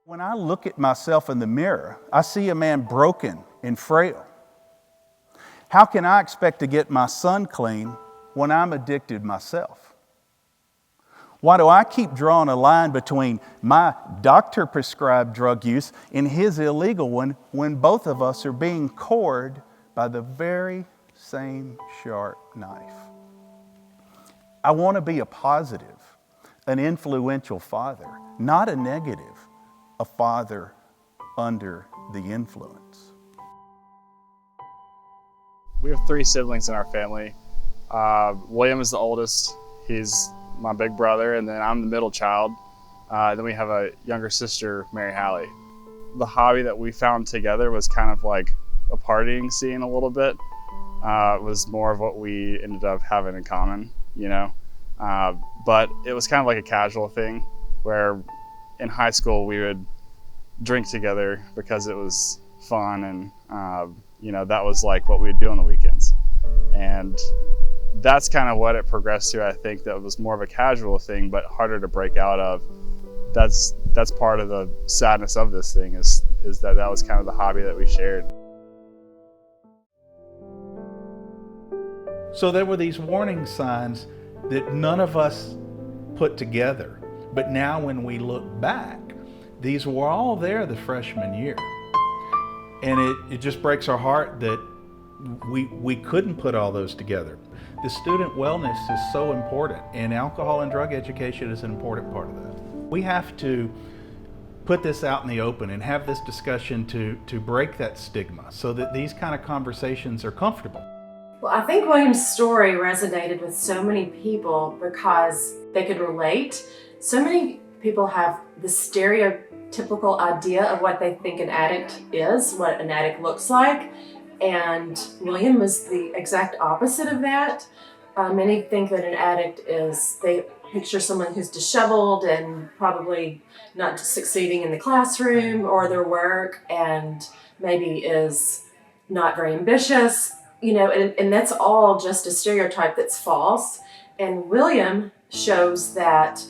When I look at myself in the mirror, I see a man broken and frail. How can I expect to get my son clean when I'm addicted myself? Why do I keep drawing a line between my doctor-prescribed drug use and his illegal one when both of us are being cored by the very same sharp knife? I want to be a positive, an influential father, not a negative, a father under the influence. We have 3 siblings in our family. William is the oldest. He's my big brother, and then I'm the middle child. Then we have a younger sister, Mary Halley. The hobby that we found together was kind of like a partying scene a little bit. It was more of what we ended up having in common, you know. But it was kind of like a casual thing where in high school we would drink together because it was fun, and you know, that was like what we would do on the weekends. And that's kind of what it progressed to. I think that was more of a casual thing, but harder to break out of. That's part of the sadness of this thing is that was kind of the hobby that we shared. So there were these warning signs that none of us put together. But now when we look back, these were all there the freshman year. And it just breaks our heart that we couldn't put all those together. The student wellness is so important, and alcohol and drug education is an important part of that. We have to put this out in the open and have this discussion to break that stigma so that these kind of conversations are comfortable. Well, I think William's story resonated with so many people because they could relate. So many people have the stereotypical idea of what they think an addict is, what an addict looks like. And William was the exact opposite of that. Many think that an addict they picture someone who's disheveled and probably not succeeding in the classroom or their work, and maybe is not very ambitious, you know, and that's all just a stereotype that's false. And William shows that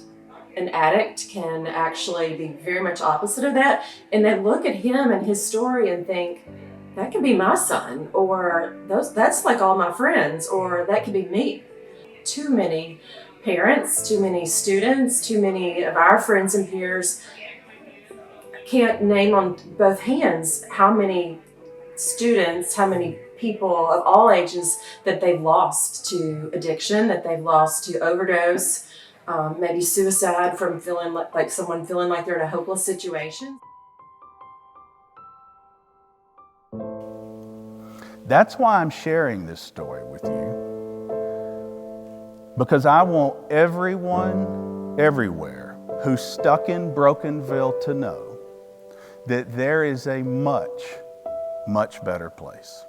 an addict can actually be very much opposite of that. And they look at him and his story and think, that could be my son, or that's like all my friends, or that could be me. Too many parents, too many students, too many of our friends and peers can't name on both hands how many students, how many people of all ages that they've lost to addiction, that they've lost to overdose, maybe suicide from feeling like someone feeling like they're in a hopeless situation. That's why I'm sharing this story with you, because I want everyone, everywhere, who's stuck in Brokenville to know that there is a much, much better place.